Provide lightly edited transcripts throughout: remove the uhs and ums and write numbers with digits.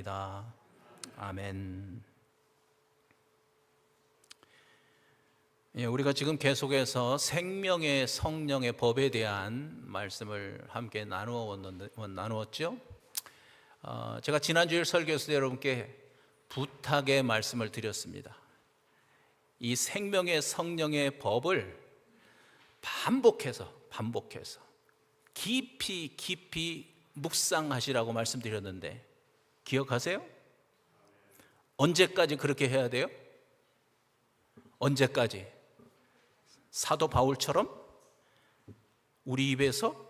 축원합니다. 아멘. 우리가 지금 계속해서 생명의 성령의 법에 대한 말씀을 함께 나누었죠. 제가 지난주일 설교에서 여러분께 부탁의 말씀을 드렸습니다. 이 생명의 성령의 법을 반복해서 깊이 묵상하시라고 말씀드렸는데 기억하세요? 언제까지 그렇게 해야 돼요? 언제까지? 사도 바울처럼 우리 입에서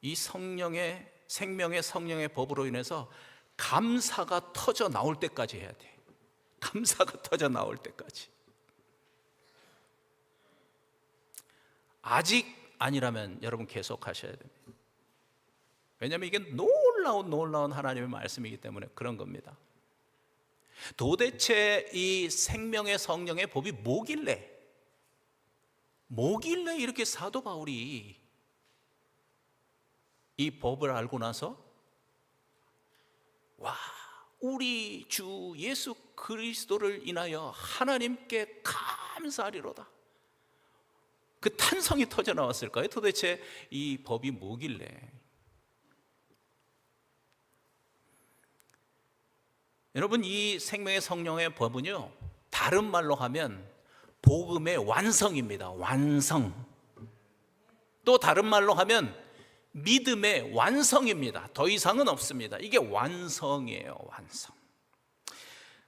이 성령의 생명의 성령의 법으로 인해서 감사가 터져 나올 때까지 해야 돼. 감사가 터져 나올 때까지. 아직 아니라면 여러분 계속 하셔야 됩니다. 왜냐하면 이게 놀라운 하나님의 말씀이기 때문에 그런 겁니다. 도대체 이 생명의 성령의 법이 뭐길래 이렇게 사도 바울이 이 법을 알고 나서 우리 주 예수 그리스도를 인하여 하나님께 감사하리로다, 그 탄성이 터져 나왔을까요? 도대체 이 법이 뭐길래? 여러분, 이 생명의 성령의 법은요, 다른 말로 하면 복음의 완성입니다. 완성. 또 다른 말로 하면 믿음의 완성입니다. 더 이상은 없습니다. 이게 완성이에요. 완성.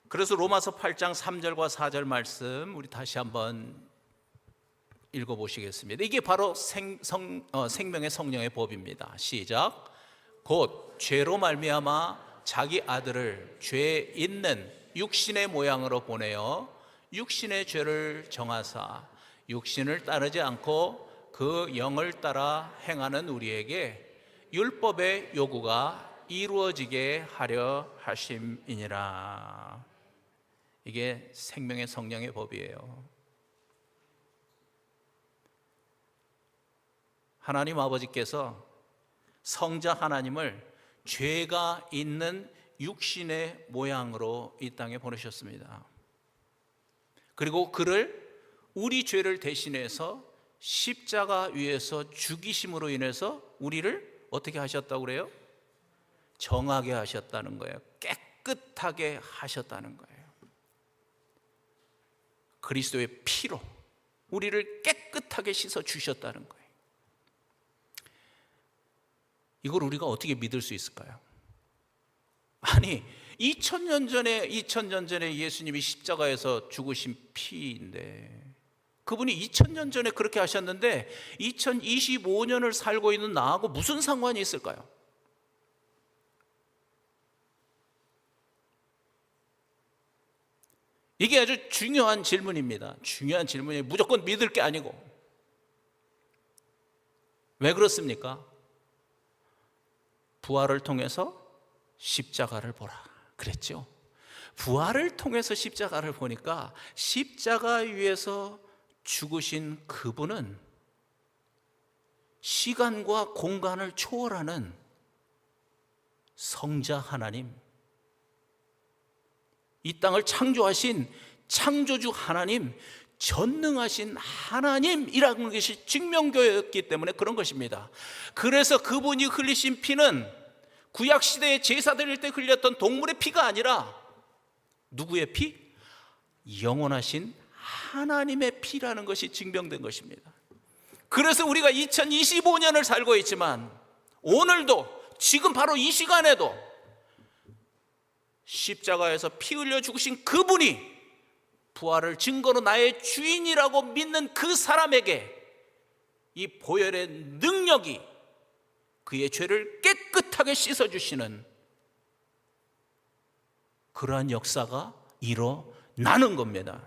그래서 로마서 8장 3절과 4절 말씀 우리 다시 한번 읽어보시겠습니다. 이게 바로 생명의 성령의 법입니다. 시작. 곧 죄로 말미암아 자기 아들을 죄 있는 육신의 모양으로 보내어 육신의 죄를 정하사 육신을 따르지 않고 그 영을 따라 행하는 우리에게 율법의 요구가 이루어지게 하려 하심이니라. 이게 생명의 성령의 법이에요. 하나님 아버지께서 성자 하나님을 죄가 있는 육신의 모양으로 이 땅에 보내셨습니다. 그리고 그를 우리 죄를 대신해서 십자가 위에서 죽이심으로 인해서 우리를 어떻게 하셨다고 그래요? 정하게 하셨다는 거예요. 깨끗하게 하셨다는 거예요. 그리스도의 피로 우리를 깨끗하게 씻어 주셨다는 거예요. 이걸 우리가 어떻게 믿을 수 있을까요? 아니, 2000년 전에 예수님이 십자가에서 죽으신 피인데, 그분이 2000년 전에 그렇게 하셨는데 2025년을 살고 있는 나하고 무슨 상관이 있을까요? 이게 아주 중요한 질문입니다. 중요한 질문이 무조건 믿을 게 아니고. 왜 그렇습니까? 부활을 통해서 십자가를 보라 그랬죠. 부활을 통해서 십자가를 보니까 십자가 위에서 죽으신 그분은 시간과 공간을 초월하는 성자 하나님, 이 땅을 창조하신 창조주 하나님, 전능하신 하나님이라는 것이 증명되었기 때문에 그런 것입니다. 그래서 그분이 흘리신 피는 구약시대의 제사 드릴 때 흘렸던 동물의 피가 아니라 누구의 피? 영원하신 하나님의 피라는 것이 증명된 것입니다. 그래서 우리가 2025년을 살고 있지만 오늘도 지금 바로 이 시간에도 십자가에서 피 흘려 죽으신 그분이 부활을 증거로 나의 주인이라고 믿는 그 사람에게 이 보혈의 능력이 그의 죄를 깨끗하게 씻어주시는 그러한 역사가 일어나는 겁니다.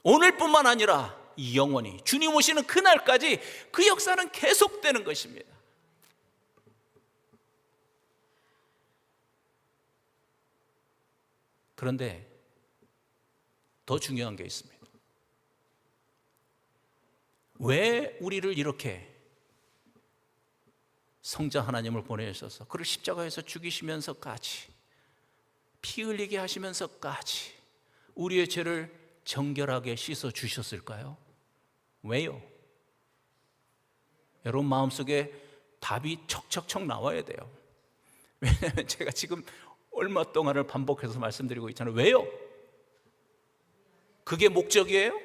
오늘뿐만 아니라 영원히 주님 오시는 그날까지 그 역사는 계속되는 것입니다. 그런데 더 중요한 게 있습니다. 왜 우리를 이렇게 성자 하나님을 보내셔서 그를 십자가에서 죽이시면서까지, 피 흘리게 하시면서까지 우리의 죄를 정결하게 씻어 주셨을까요? 왜요? 여러분 마음속에 답이 척척척 나와야 돼요. 왜냐하면 제가 지금 얼마 동안을 반복해서 말씀드리고 있잖아요. 왜요? 그게 목적이에요?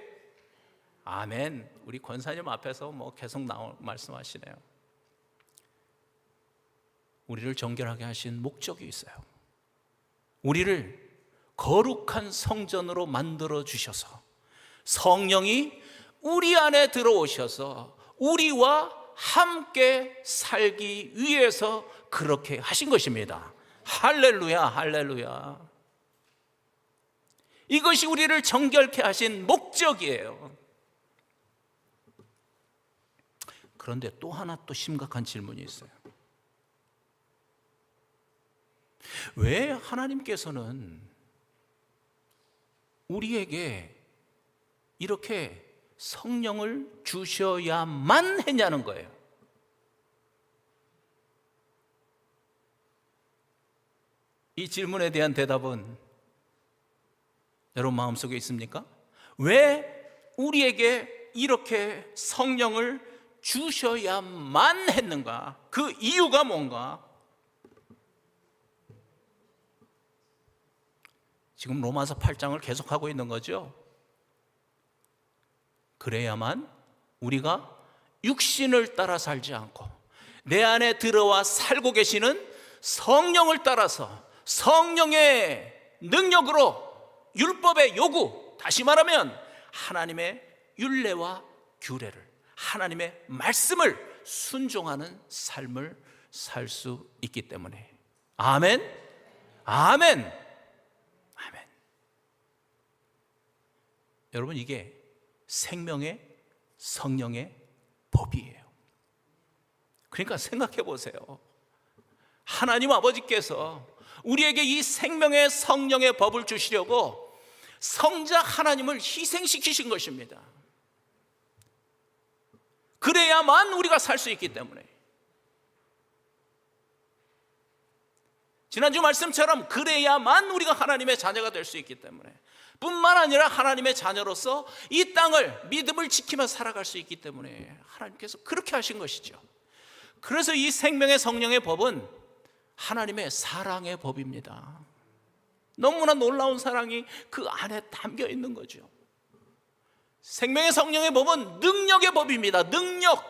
아멘. 우리 권사님 앞에서 계속 말씀하시네요. 우리를 정결하게 하신 목적이 있어요. 우리를 거룩한 성전으로 만들어 주셔서 성령이 우리 안에 들어오셔서 우리와 함께 살기 위해서 그렇게 하신 것입니다. 할렐루야, 할렐루야. 이것이 우리를 정결케 하신 목적이에요. 그런데 또 하나 또 심각한 질문이 있어요. 왜 하나님께서는 우리에게 이렇게 성령을 주셔야만 했냐는 거예요. 이 질문에 대한 대답은 여러분 마음속에 있습니까? 왜 우리에게 이렇게 성령을 주셔야만 했는가? 그 이유가 뭔가? 지금 로마서 8장을 계속하고 있는 거죠. 그래야만 우리가 육신을 따라 살지 않고 내 안에 들어와 살고 계시는 성령을 따라서 성령의 능력으로 율법의 요구, 다시 말하면 하나님의 율례와 규례를, 하나님의 말씀을 순종하는 삶을 살 수 있기 때문에. 아멘, 아멘, 아멘. 여러분 이게 생명의 성령의 법이에요. 그러니까 생각해 보세요. 하나님 아버지께서 우리에게 이 생명의 성령의 법을 주시려고 성자 하나님을 희생시키신 것입니다. 그래야만 우리가 살 수 있기 때문에. 지난주 말씀처럼 그래야만 우리가 하나님의 자녀가 될 수 있기 때문에, 뿐만 아니라 하나님의 자녀로서 이 땅을 믿음을 지키며 살아갈 수 있기 때문에 하나님께서 그렇게 하신 것이죠. 그래서 이 생명의 성령의 법은 하나님의 사랑의 법입니다. 너무나 놀라운 사랑이 그 안에 담겨 있는 거죠. 생명의 성령의 법은 능력의 법입니다. 능력.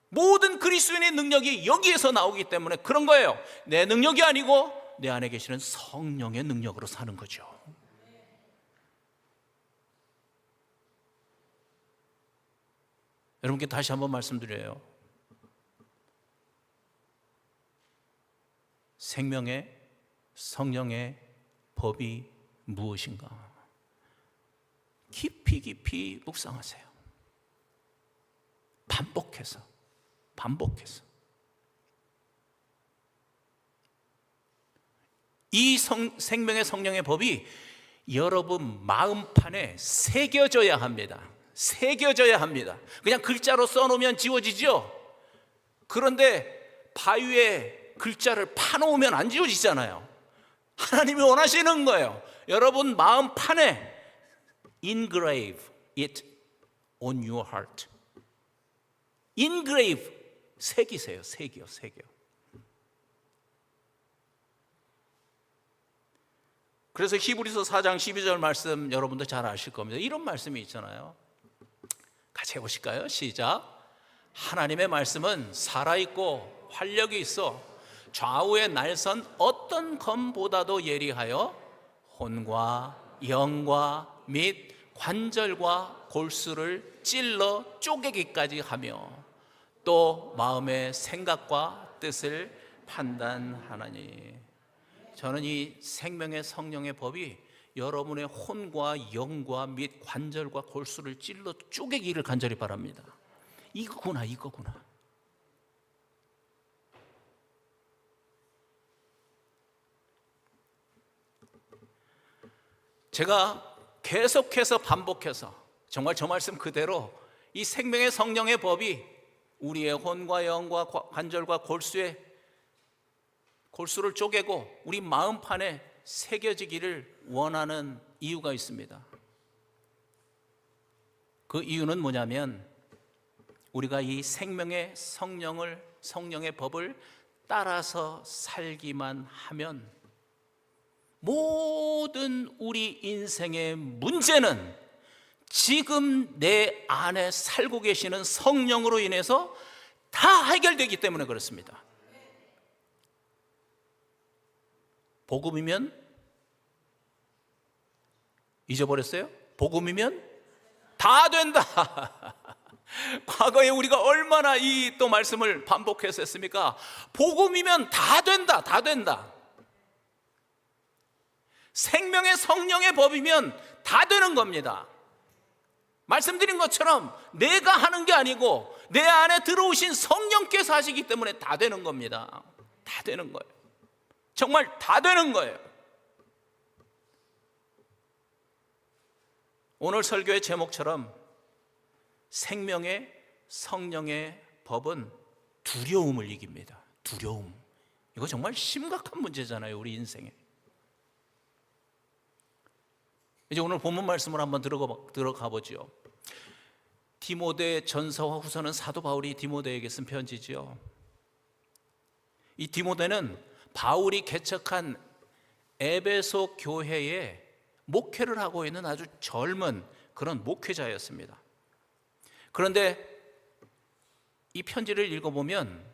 모든 그리스도인의 능력이 여기에서 나오기 때문에 그런 거예요. 내 능력이 아니고 내 안에 계시는 성령의 능력으로 사는 거죠. 여러분께 다시 한번 말씀드려요. 생명의 성령의 법이 무엇인가? 깊이 깊이 묵상하세요. 반복해서. 이 생명의 성령의 법이 여러분 마음판에 새겨져야 합니다. 새겨져야 합니다. 그냥 글자로 써놓으면 지워지죠? 그런데 바위에 글자를 파놓으면 안 지워지잖아요. 하나님이 원하시는 거예요. 여러분 마음판에 engrave it on your heart. engrave, 새기세요. 새겨. 그래서 히브리서 4장 12절 말씀 여러분도 잘 아실 겁니다. 이런 말씀이 있잖아요. 같이 해보실까요? 시작. 하나님의 말씀은 살아있고 활력이 있어 좌우의 날선 어떤 검보다도 예리하여 혼과 영과 및 관절과 골수를 찔러 쪼개기까지 하며 또 마음의 생각과 뜻을 판단하나니. 저는 이 생명의 성령의 법이 여러분의 혼과 영과 및 관절과 골수를 찔러 쪼개기를 간절히 바랍니다. 이거구나. 제가 계속해서 반복해서 정말 저 말씀 그대로 이 생명의 성령의 법이 우리의 혼과 영과 관절과 골수를 쪼개고 우리 마음판에 새겨지기를 원하는 이유가 있습니다. 그 이유는 뭐냐면 우리가 이 생명의 성령의 법을 따라서 살기만 하면 모든 우리 인생의 문제는 지금 내 안에 살고 계시는 성령으로 인해서 다 해결되기 때문에 그렇습니다. 복음이면 잊어버렸어요? 복음이면 다 된다. 과거에 우리가 얼마나 이 또 말씀을 반복해서 했습니까? 복음이면 다 된다, 다 된다. 생명의 성령의 법이면 다 되는 겁니다. 말씀드린 것처럼 내가 하는 게 아니고 내 안에 들어오신 성령께서 하시기 때문에 다 되는 겁니다. 다 되는 거예요. 정말 다 되는 거예요. 오늘 설교의 제목처럼 생명의 성령의 법은 두려움을 이깁니다. 두려움. 이거 정말 심각한 문제잖아요, 우리 인생에. 이제 오늘 본문 말씀을 한번 들어가 보죠. 디모데 전서와 후서는 사도 바울이 디모데에게 쓴 편지지요. 이 디모데는 바울이 개척한 에베소 교회에 목회를 하고 있는 아주 젊은 그런 목회자였습니다. 그런데 이 편지를 읽어보면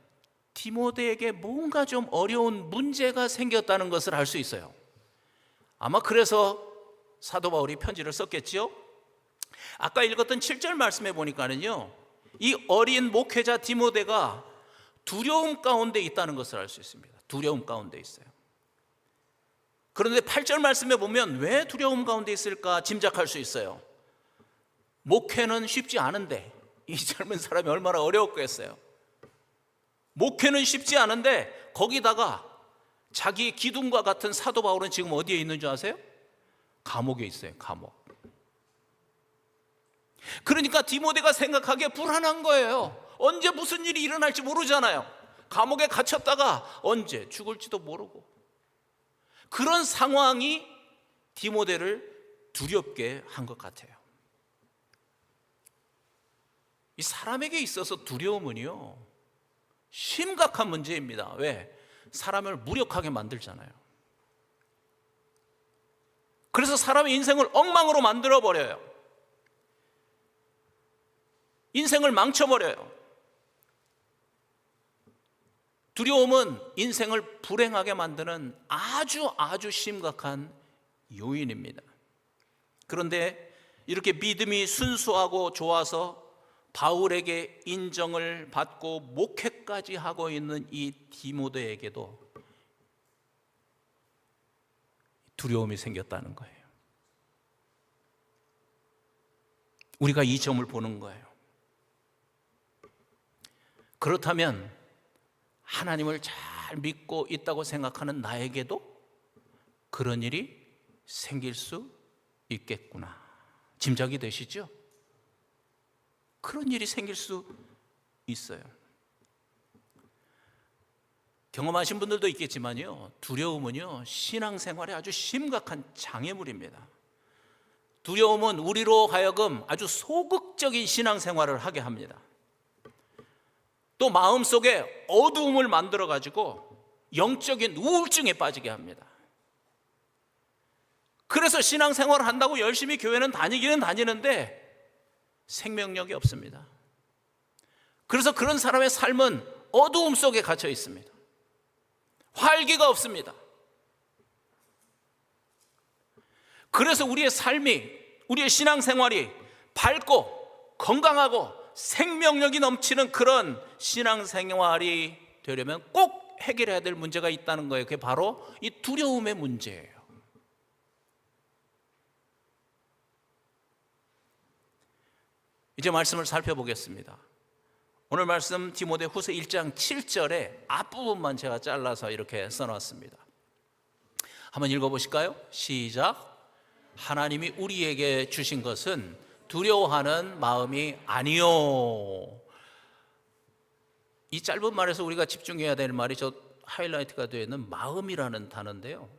디모데에게 뭔가 좀 어려운 문제가 생겼다는 것을 알 수 있어요. 아마 그래서 사도 바울이 편지를 썼겠지요. 아까 읽었던 7절 말씀해 보니까는요, 이 어린 목회자 디모데가 두려움 가운데 있다는 것을 알 수 있습니다. 두려움 가운데 있어요. 그런데 8절 말씀에 보면 왜 두려움 가운데 있을까 짐작할 수 있어요. 목회는 쉽지 않은데 이 젊은 사람이 얼마나 어려웠겠어요. 목회는 쉽지 않은데 거기다가 자기 기둥과 같은 사도 바울은 지금 어디에 있는 줄 아세요? 감옥에 있어요. 감옥. 그러니까 디모데가 생각하기에 불안한 거예요. 언제 무슨 일이 일어날지 모르잖아요. 감옥에 갇혔다가 언제 죽을지도 모르고. 그런 상황이 디모데를 두렵게 한 것 같아요. 이 사람에게 있어서 두려움은요, 심각한 문제입니다. 왜? 사람을 무력하게 만들잖아요. 그래서 사람의 인생을 엉망으로 만들어버려요. 인생을 망쳐버려요. 두려움은 인생을 불행하게 만드는 아주 심각한 요인입니다. 그런데 이렇게 믿음이 순수하고 좋아서 바울에게 인정을 받고 목회까지 하고 있는 이 디모데에게도 두려움이 생겼다는 거예요. 우리가 이 점을 보는 거예요. 그렇다면 하나님을 잘 믿고 있다고 생각하는 나에게도 그런 일이 생길 수 있겠구나. 짐작이 되시죠? 그런 일이 생길 수 있어요. 경험하신 분들도 있겠지만요, 두려움은요, 신앙생활에 아주 심각한 장애물입니다. 두려움은 우리로 하여금 아주 소극적인 신앙생활을 하게 합니다. 또 마음속에 어두움을 만들어가지고 영적인 우울증에 빠지게 합니다. 그래서 신앙생활을 한다고 열심히 교회는 다니기는 다니는데 생명력이 없습니다. 그래서 그런 사람의 삶은 어두움 속에 갇혀 있습니다. 활기가 없습니다. 그래서 우리의 삶이, 우리의 신앙생활이 밝고 건강하고 생명력이 넘치는 그런 신앙생활이 되려면 꼭 해결해야 될 문제가 있다는 거예요. 그게 바로 이 두려움의 문제예요. 이제 말씀을 살펴보겠습니다. 오늘 말씀 디모데 후서 1장 7절의 앞부분만 제가 잘라서 이렇게 써놨습니다. 한번 읽어보실까요? 시작. 하나님이 우리에게 주신 것은 두려워하는 마음이 아니요. 이 짧은 말에서 우리가 집중해야 될 말이 저 하이라이트가 되어 있는 마음이라는 단어인데요,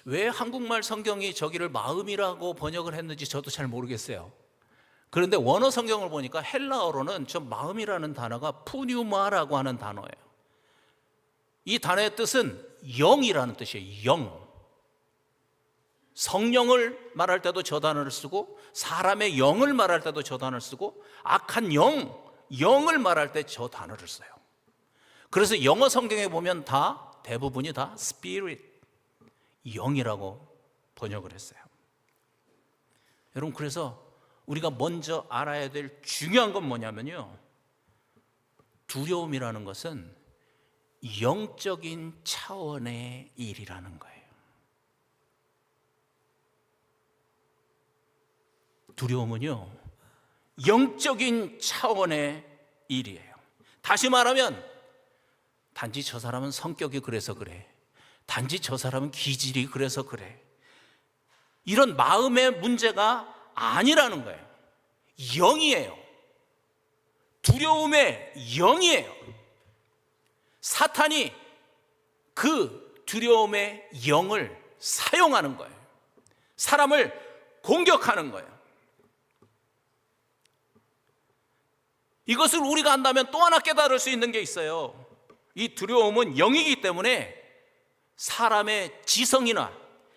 왜 한국말 성경이 저기를 마음이라고 번역을 했는지 저도 잘 모르겠어요. 그런데 원어 성경을 보니까 헬라어로는 저 마음이라는 단어가 푸뉴마라고 하는 단어예요. 이 단어의 뜻은 영이라는 뜻이에요. 영. 성령을 말할 때도 저 단어를 쓰고, 사람의 영을 말할 때도 저 단어를 쓰고, 악한 영을 말할 때 저 단어를 써요. 그래서 영어 성경에 보면 대부분이 다 spirit, 영이라고 번역을 했어요. 여러분, 그래서 우리가 먼저 알아야 될 중요한 건 뭐냐면요, 두려움이라는 것은 영적인 차원의 일이라는 거예요. 두려움은요, 영적인 차원의 일이에요. 다시 말하면, 단지 저 사람은 성격이 그래서 그래, 단지 저 사람은 기질이 그래서 그래, 이런 마음의 문제가 아니라는 거예요. 영이에요. 두려움의 영이에요. 사탄이 그 두려움의 영을 사용하는 거예요. 사람을 공격하는 거예요. 이것을 우리가 안다면 또 하나 깨달을 수 있는 게 있어요. 이 두려움은 영이기 때문에 사람의 지성이나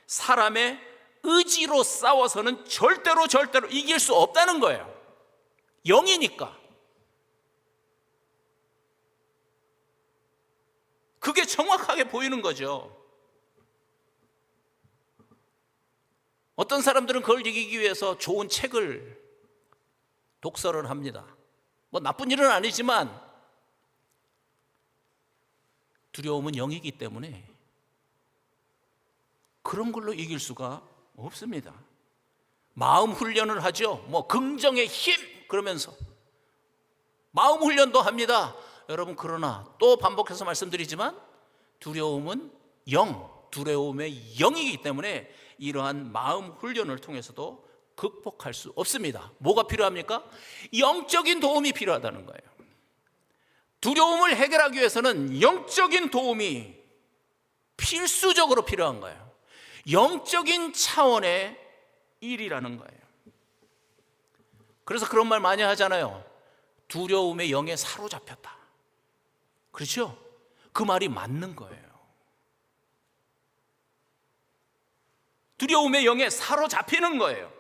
사람의 의지로 싸워서는 절대로 이길 수 없다는 거예요. 영이니까. 그게 정확하게 보이는 거죠. 어떤 사람들은 그걸 이기기 위해서 좋은 책을 독서를 합니다. 뭐 나쁜 일은 아니지만 두려움은 영이기 때문에 그런 걸로 이길 수가 없습니다. 마음 훈련을 하죠. 뭐 긍정의 힘 그러면서 마음 훈련도 합니다. 여러분, 그러나 또 반복해서 말씀드리지만 두려움은 두려움의 영이기 때문에 이러한 마음 훈련을 통해서도 극복할 수 없습니다. 뭐가 필요합니까? 영적인 도움이 필요하다는 거예요. 두려움을 해결하기 위해서는 영적인 도움이 필수적으로 필요한 거예요. 영적인 차원의 일이라는 거예요. 그래서 그런 말 많이 하잖아요. 두려움의 영에 사로잡혔다. 그렇죠? 그 말이 맞는 거예요. 두려움의 영에 사로잡히는 거예요.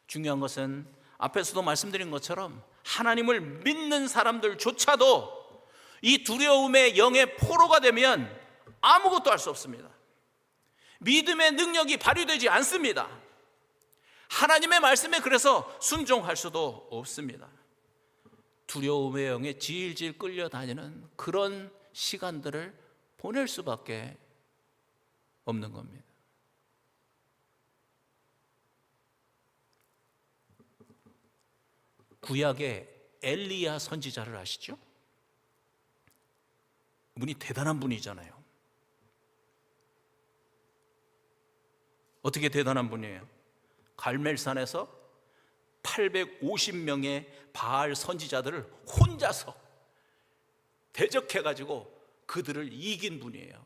중요한 것은 앞에서도 말씀드린 것처럼 하나님을 믿는 사람들조차도 이 두려움의 영의 포로가 되면 아무것도 할 수 없습니다. 믿음의 능력이 발휘되지 않습니다. 하나님의 말씀에 그래서 순종할 수도 없습니다. 두려움의 영에 질질 끌려다니는 그런 시간들을 보낼 수밖에 없는 겁니다. 구약의 엘리야 선지자를 아시죠? 이분이 대단한 분이잖아요. 어떻게 대단한 분이에요? 갈멜산에서 850명의 바알 선지자들을 혼자서 대적해가지고 그들을 이긴 분이에요.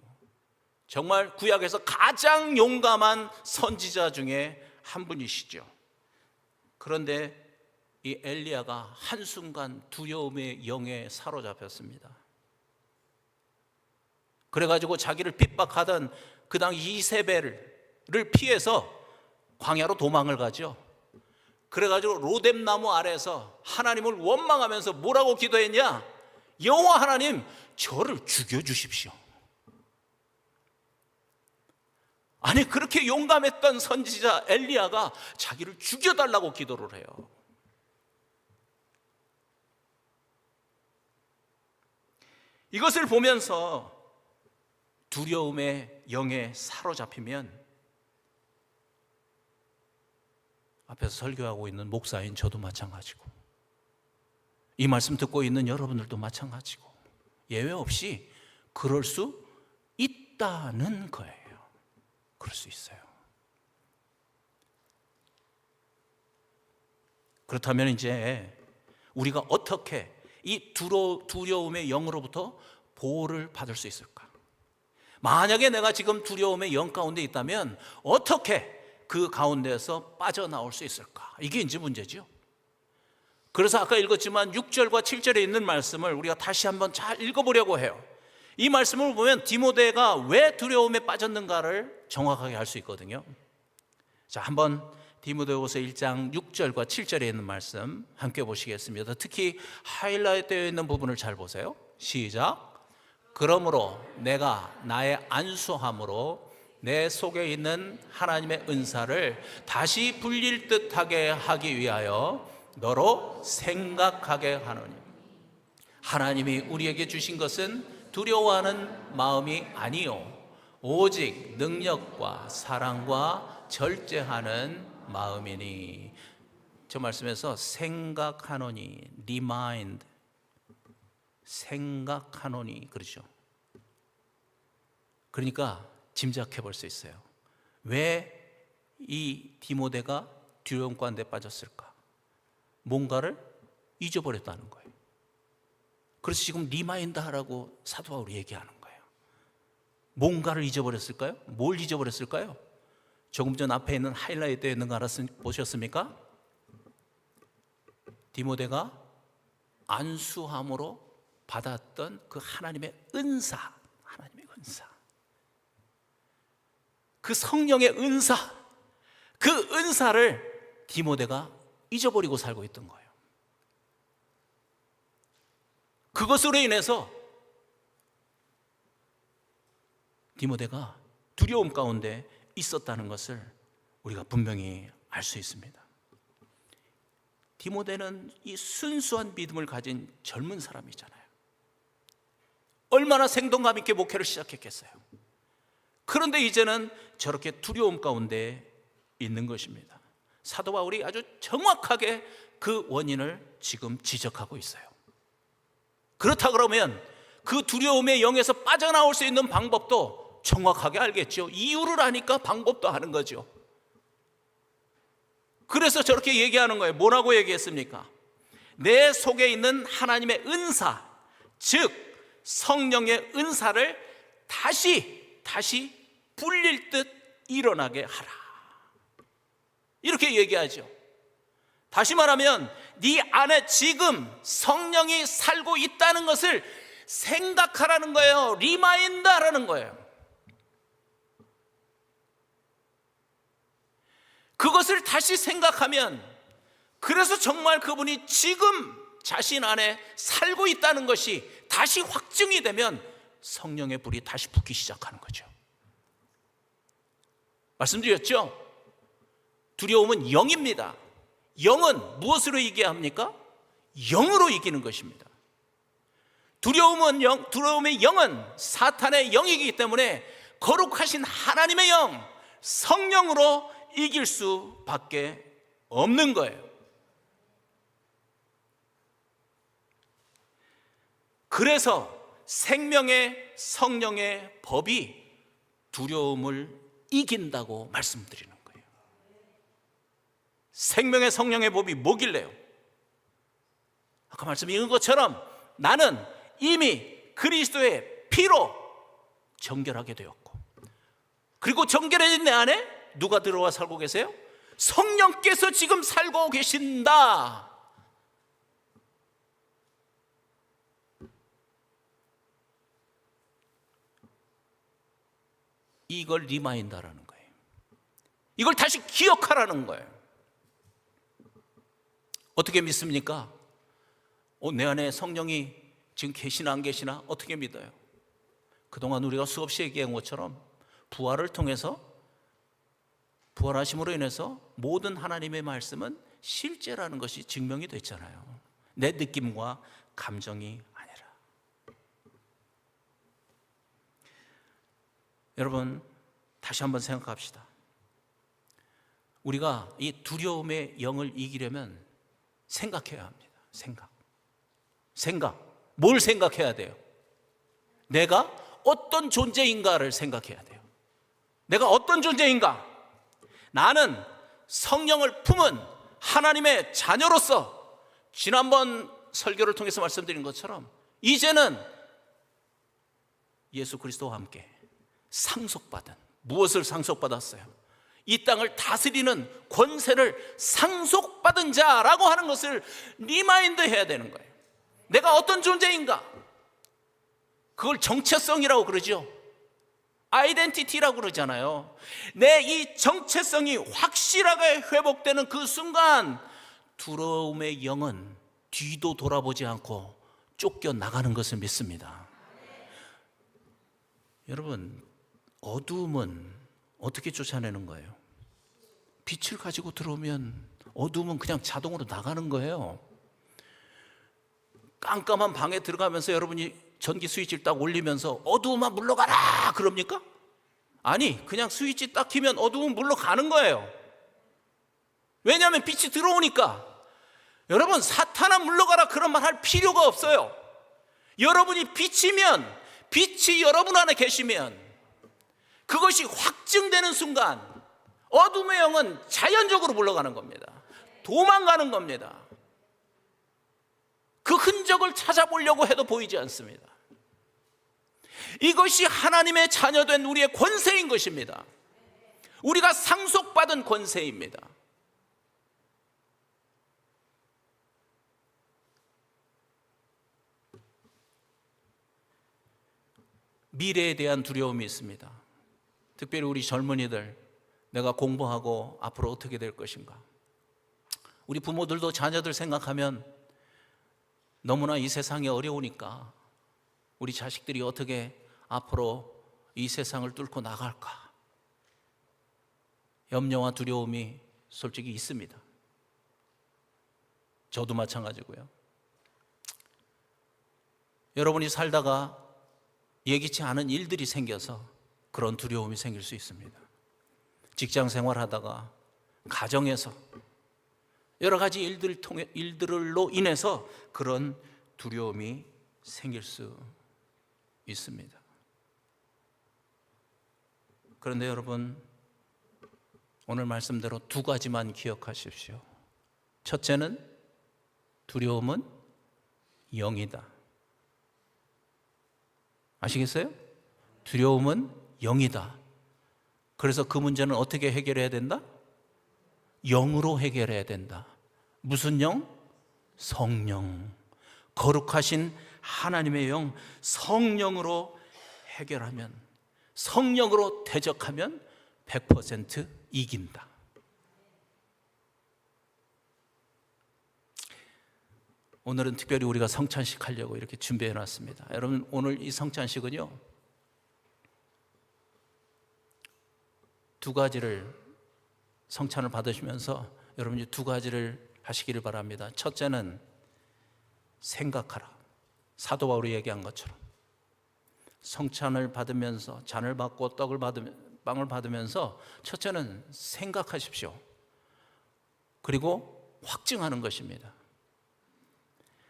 정말 구약에서 가장 용감한 선지자 중에 한 분이시죠. 그런데 이 엘리야가 한순간 두려움의 영에 사로잡혔습니다. 그래가지고 자기를 핍박하던 그 당시 이세벨을 피해서 광야로 도망을 가죠. 그래가지고 로뎀나무 아래에서 하나님을 원망하면서 뭐라고 기도했냐? 여호와 하나님, 저를 죽여주십시오. 아니, 그렇게 용감했던 선지자 엘리야가 자기를 죽여달라고 기도를 해요. 이것을 보면서 두려움의 영에 사로잡히면 앞에서 설교하고 있는 목사인 저도 마찬가지고 이 말씀 듣고 있는 여러분들도 마찬가지고 예외 없이 그럴 수 있다는 거예요. 그럴 수 있어요. 그렇다면 이제 우리가 어떻게 이 두려움의 영으로부터 보호를 받을 수 있을까? 만약에 내가 지금 두려움의 영 가운데 있다면 어떻게 그 가운데에서 빠져나올 수 있을까? 이게 이제 문제죠. 그래서 아까 읽었지만 6절과 7절에 있는 말씀을 우리가 다시 한번 잘 읽어보려고 해요. 이 말씀을 보면 디모데가 왜 두려움에 빠졌는가를 정확하게 알 수 있거든요. 자, 한번 디모데후서 1장 6절과 7절에 있는 말씀 함께 보시겠습니다. 특히 하이라이트 되어 있는 부분을 잘 보세요. 시작. 그러므로 내가 나의 안수함으로 내 속에 있는 하나님의 은사를 다시 불릴 듯하게 하기 위하여 너로 생각하게 하노니, 하나님이 우리에게 주신 것은 두려워하는 마음이 아니요 오직 능력과 사랑과 절제하는 마음이니. 저 말씀에서 생각하노니, remind, 생각하노니, 그렇죠. 그러니까 짐작해 볼 수 있어요. 왜 이 디모데가 두려움 가운데 빠졌을까? 뭔가를 잊어버렸다는 거예요. 그래서 지금 리마인드 하라고 사도 바울이 얘기하는 거예요. 뭔가를 잊어버렸을까요? 뭘 잊어버렸을까요? 조금 전 앞에 있는 하이라이트에 있는 거 보셨습니까? 디모데가 안수함으로 받았던 그 하나님의 은사, 하나님의 은사, 그 성령의 은사, 그 은사를 디모데가 잊어버리고 살고 있던 거예요. 그것으로 인해서 디모데가 두려움 가운데 있었다는 것을 우리가 분명히 알 수 있습니다. 디모데는 이 순수한 믿음을 가진 젊은 사람이잖아요. 얼마나 생동감 있게 목회를 시작했겠어요. 그런데 이제는 저렇게 두려움 가운데 있는 것입니다. 사도 바울이 아주 정확하게 그 원인을 지금 지적하고 있어요. 그렇다 그러면 그 두려움의 영에서 빠져나올 수 있는 방법도 정확하게 알겠죠. 이유를 아니까 방법도 아는 거죠. 그래서 저렇게 얘기하는 거예요. 뭐라고 얘기했습니까? 내 속에 있는 하나님의 은사, 즉 성령의 은사를 다시 불릴 듯 일어나게 하라, 이렇게 얘기하죠. 다시 말하면 네 안에 지금 성령이 살고 있다는 것을 생각하라는 거예요. 리마인드하라는 거예요. 그것을 다시 생각하면, 그래서 정말 그분이 지금 자신 안에 살고 있다는 것이 다시 확증이 되면 성령의 불이 다시 붙기 시작하는 거죠. 말씀드렸죠? 두려움은 영입니다. 영은 무엇으로 이겨야 합니까? 영으로 이기는 것입니다. 두려움의 영은 사탄의 영이기 때문에 거룩하신 하나님의 영, 성령으로 이길 수밖에 없는 거예요. 그래서 생명의 성령의 법이 두려움을 이긴다고 말씀드리는 거예요. 생명의 성령의 법이 뭐길래요? 아까 말씀드린 것처럼 나는 이미 그리스도의 피로 정결하게 되었고, 그리고 정결해진 내 안에 누가 들어와 살고 계세요? 성령께서 지금 살고 계신다. 이걸 리마인드하라는 거예요. 이걸 다시 기억하라는 거예요. 어떻게 믿습니까? 내 안에 성령이 지금 계시나 안 계시나 어떻게 믿어요? 그동안 우리가 수없이 얘기한 것처럼 부활을 통해서, 부활하심으로 인해서 모든 하나님의 말씀은 실제라는 것이 증명이 됐잖아요. 내 느낌과 감정이 아니라. 여러분, 다시 한번 생각합시다. 우리가 이 두려움의 영을 이기려면 생각해야 합니다. 생각. 뭘 생각해야 돼요? 내가 어떤 존재인가를 생각해야 돼요. 내가 어떤 존재인가? 나는 성령을 품은 하나님의 자녀로서 지난번 설교를 통해서 말씀드린 것처럼 이제는 예수 그리스도와 함께 상속받은, 무엇을 상속받았어요? 이 땅을 다스리는 권세를 상속받은 자라고 하는 것을 리마인드 해야 되는 거예요. 내가 어떤 존재인가? 그걸 정체성이라고 그러죠. 아이덴티티라고 그러잖아요. 내 이 정체성이 확실하게 회복되는 그 순간 두려움의 영은 뒤도 돌아보지 않고 쫓겨나가는 것을 믿습니다. 여러분, 어두움은 어떻게 쫓아내는 거예요? 빛을 가지고 들어오면 어두움은 그냥 자동으로 나가는 거예요. 깜깜한 방에 들어가면서 여러분이 전기 스위치를 딱 올리면서 어두움아 물러가라 그럽니까? 아니, 그냥 스위치 딱 키면 어두움 물러가는 거예요. 왜냐하면 빛이 들어오니까. 여러분, 사탄아 물러가라 그런 말 할 필요가 없어요. 여러분이 빛이면, 빛이 여러분 안에 계시면 그것이 확증되는 순간 어둠의 영은 자연적으로 물러가는 겁니다. 도망가는 겁니다. 그 흔적을 찾아보려고 해도 보이지 않습니다. 이것이 하나님의 자녀된 우리의 권세인 것입니다. 우리가 상속받은 권세입니다. 미래에 대한 두려움이 있습니다. 특별히 우리 젊은이들, 내가 공부하고 앞으로 어떻게 될 것인가. 우리 부모들도 자녀들 생각하면 너무나 이 세상이 어려우니까 우리 자식들이 어떻게 앞으로 이 세상을 뚫고 나갈까 염려와 두려움이 솔직히 있습니다. 저도 마찬가지고요. 여러분이 살다가 예기치 않은 일들이 생겨서 그런 두려움이 생길 수 있습니다. 직장 생활하다가 가정에서 여러 가지 일들로 인해서 그런 두려움이 생길 수 있습니다. 그런데 여러분, 오늘 말씀대로 두 가지만 기억하십시오. 첫째는 두려움은 영이다. 아시겠어요? 두려움은 영이다. 그래서 그 문제는 어떻게 해결해야 된다? 영으로 해결해야 된다. 무슨 영? 성령. 거룩하신 하나님의 영, 성령으로 해결하면, 성령으로 대적하면 100% 이긴다. 오늘은 특별히 우리가 성찬식 하려고 이렇게 준비해 놨습니다. 여러분, 오늘 이 성찬식은요, 두 가지를, 성찬을 받으시면서 여러분이 두 가지를 하시기를 바랍니다. 첫째는 생각하라. 사도 바울이 얘기한 것처럼 성찬을 받으면서, 잔을 받고 빵을 받으면서 첫째는 생각하십시오. 그리고 확증하는 것입니다.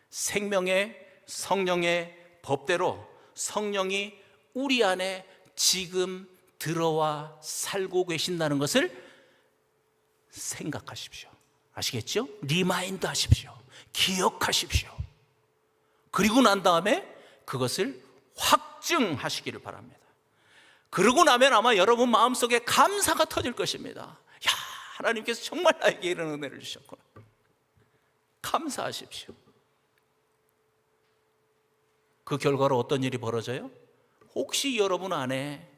생명의 성령의 법대로 성령이 우리 안에 지금 들어와 살고 계신다는 것을 생각하십시오. 아시겠죠? 리마인드 하십시오. 기억하십시오. 그리고 난 다음에 그것을 확증하시기를 바랍니다. 그러고 나면 아마 여러분 마음속에 감사가 터질 것입니다. 야, 하나님께서 정말 나에게 이런 은혜를 주셨구나. 감사하십시오. 그 결과로 어떤 일이 벌어져요? 혹시 여러분 안에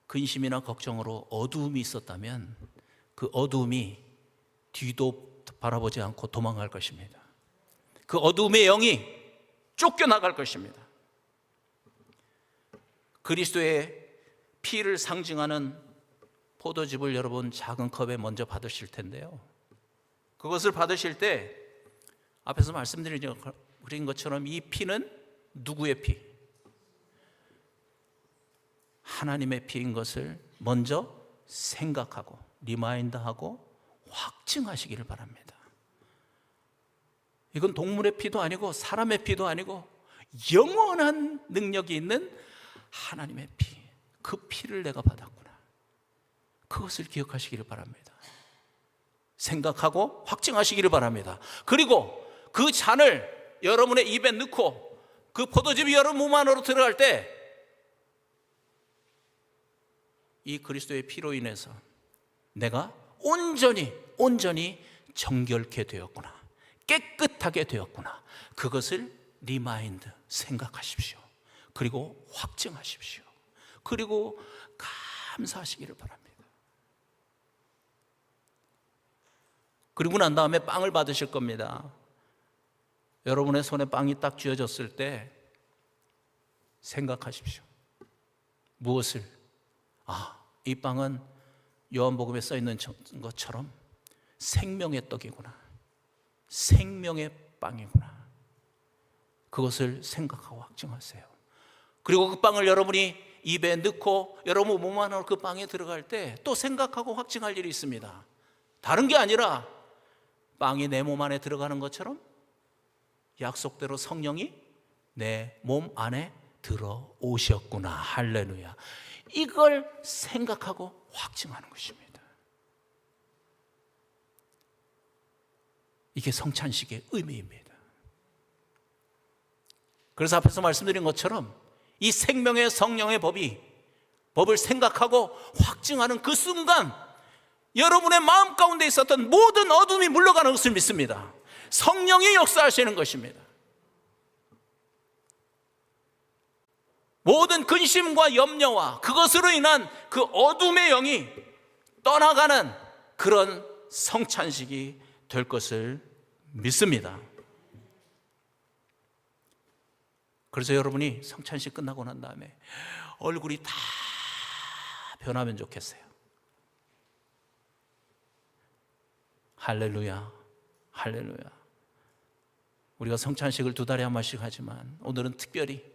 근심이나 걱정으로 어두움이 있었다면 그 어두움이 뒤도 바라보지 않고 도망갈 것입니다. 그 어두움의 영이 쫓겨나갈 것입니다. 그리스도의 피를 상징하는 포도즙을 여러분 작은 컵에 먼저 받으실 텐데요, 그것을 받으실 때 앞에서 말씀드린 것처럼 이 피는 누구의 피? 하나님의 피인 것을 먼저 생각하고 리마인드하고 확증하시기를 바랍니다. 이건 동물의 피도 아니고 사람의 피도 아니고 영원한 능력이 있는 하나님의 피, 그 피를 내가 받았구나. 그것을 기억하시기를 바랍니다. 생각하고 확증하시기를 바랍니다. 그리고 그 잔을 여러분의 입에 넣고 그 포도즙이 여러분 몸 안으로 들어갈 때 이 그리스도의 피로 인해서 내가 온전히 정결케 되었구나, 깨끗하게 되었구나, 그것을 리마인드, 생각하십시오. 그리고 확증하십시오. 그리고 감사하시기를 바랍니다. 그리고 난 다음에 빵을 받으실 겁니다. 여러분의 손에 빵이 딱 쥐어졌을 때 생각하십시오. 무엇을? 이 빵은 요한복음에 써 있는 것처럼 생명의 떡이구나, 생명의 빵이구나. 그것을 생각하고 확증하세요. 그리고 그 빵을 여러분이 입에 넣고 여러분 몸 안으로 그 빵에 들어갈 때 또 생각하고 확증할 일이 있습니다. 다른 게 아니라 빵이 내 몸 안에 들어가는 것처럼 약속대로 성령이 내 몸 안에 들어오셨구나. 할렐루야. 이걸 생각하고 확증하는 것입니다. 이게 성찬식의 의미입니다. 그래서 앞에서 말씀드린 것처럼 이 생명의 성령의 법을 생각하고 확증하는 그 순간 여러분의 마음 가운데 있었던 모든 어둠이 물러가는 것을 믿습니다. 성령이 역사하시는 것입니다. 모든 근심과 염려와 그것으로 인한 그 어둠의 영이 떠나가는 그런 성찬식이 될 것을 믿습니다. 그래서 여러분이 성찬식 끝나고 난 다음에 얼굴이 다 변하면 좋겠어요. 할렐루야, 할렐루야. 우리가 성찬식을 2달에 한 번씩 하지만 오늘은 특별히